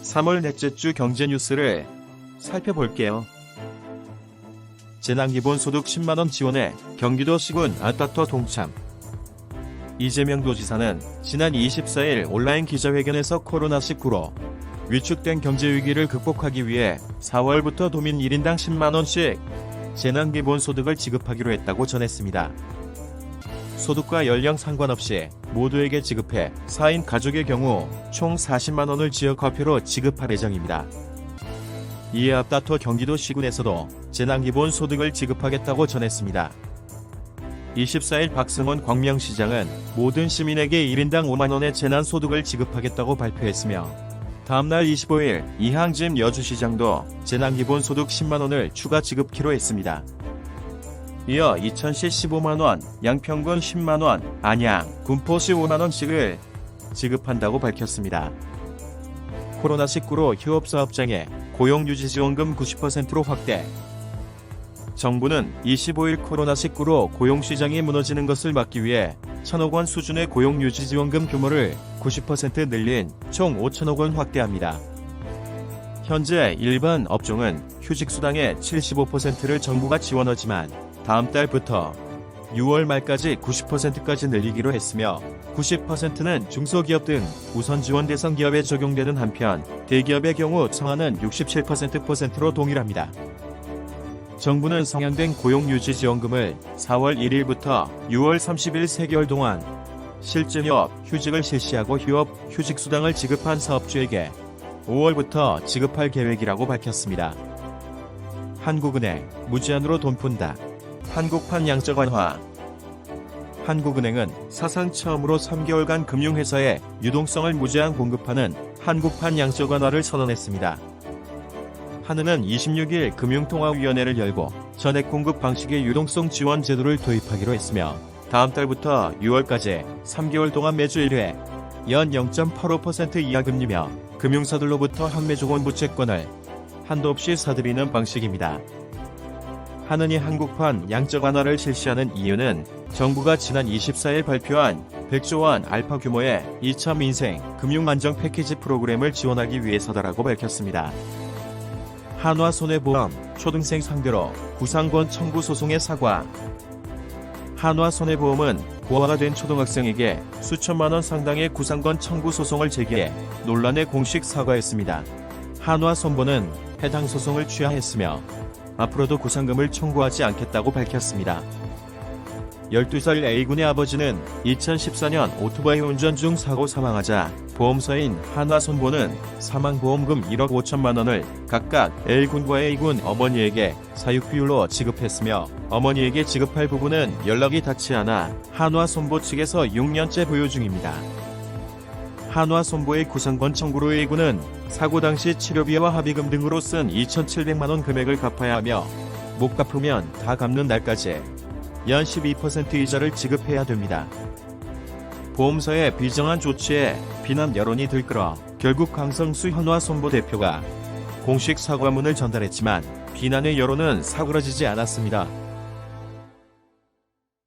3월 넷째 주 경제 뉴스를 살펴볼게요. 재난기본소득 10만원 지원에 경기도 시군 아따터 동참. 이재명 도지사는 지난 24일 온라인 기자회견에서 코로나19로 위축된 경제위기를 극복하기 위해 4월부터 도민 1인당 10만원씩 재난기본소득을 지급하기로 했다고 전했습니다. 소득과 연령 상관없이 모두에게 지급해 4인 가족의 경우 총 40만원을 지역화표로 지급할 예정입니다. 이에 앞다퉈 경기도 시군에서도 재난기본소득을 지급하겠다고 전했습니다. 24일 박승원 광명시장은 모든 시민에게 1인당 5만원의 재난소득을 지급하겠다고 발표했으며 다음날 25일 이항짐 여주시장도 재난기본소득 10만원을 추가 지급키로 했습니다. 이어 이천시 15만원, 양평군 10만원, 안양, 군포시 5만원씩을 지급한다고 밝혔습니다. 코로나19로 휴업사업장에 고용유지지원금 90%로 확대. 정부는 25일 코로나19로 고용시장이 무너지는 것을 막기 위해 1,000억 원 수준의 고용유지지원금 규모를 90% 늘린 총 5,000억 원 확대합니다. 현재 일반 업종은 휴직수당의 75%를 정부가 지원하지만 다음 달부터 6월 말까지 90%까지 늘리기로 했으며 90%는 중소기업 등 우선 지원 대상 기업에 적용되는 한편 대기업의 경우 상한은 67%로 동일합니다. 정부는 상향된 고용유지지원금을 4월 1일부터 6월 30일 3개월 동안 실제 휴업, 휴직을 실시하고 휴업, 휴직수당을 지급한 사업주에게 5월부터 지급할 계획이라고 밝혔습니다. 한국은행, 무제한으로 돈 푼다. 한국판 양적 완화. 한국은행은 사상 처음으로 3개월간 금융회사에 유동성을 무제한 공급하는 한국판 양적 완화를 선언했습니다. 한은은 26일 금융통화위원회를 열고 전액 공급 방식의 유동성 지원 제도를 도입하기로 했으며 다음 달부터 6월까지 3개월 동안 매주 1회 연 0.85% 이하 금리며 금융사들로부터 한매조건 부채권을 한도 없이 사들이는 방식입니다. 한은이 한국판 양적 완화를 실시하는 이유는 정부가 지난 24일 발표한 100조 원 알파 규모의 2차 민생 금융 안정 패키지 프로그램을 지원하기 위해서다라고 밝혔습니다. 한화손해보험 초등생 상대로 구상권 청구 소송의 사과. 한화손해보험은 고아가 된 초등학생에게 수천만 원 상당의 구상권 청구 소송을 제기해 논란에 공식 사과했습니다. 한화손보는 해당 소송을 취하했으며 앞으로도 구상금을 청구하지 않겠다고 밝혔습니다. 12살 A군의 아버지는 2014년 오토바이 운전 중 사고 사망하자 보험사인 한화손보는 사망보험금 1억 5천만 원을 각각 L군과 A군 어머니에게 사육비율로 지급했으며 어머니에게 지급할 부분은 연락이 닿지 않아 한화손보 측에서 6년째 보유 중입니다. 한화손보의 구상권 청구로 A군은 사고 당시 치료비와 합의금 등으로 쓴 2,700만 원 금액을 갚아야 하며 못 갚으면 다 갚는 날까지 연 12% 이자를 지급해야 됩니다. 보험사의 비정한 조치에 비난 여론이 들끓어 결국 강성수 한화손보 대표가 공식 사과문을 전달했지만 비난의 여론은 사그라지지 않았습니다.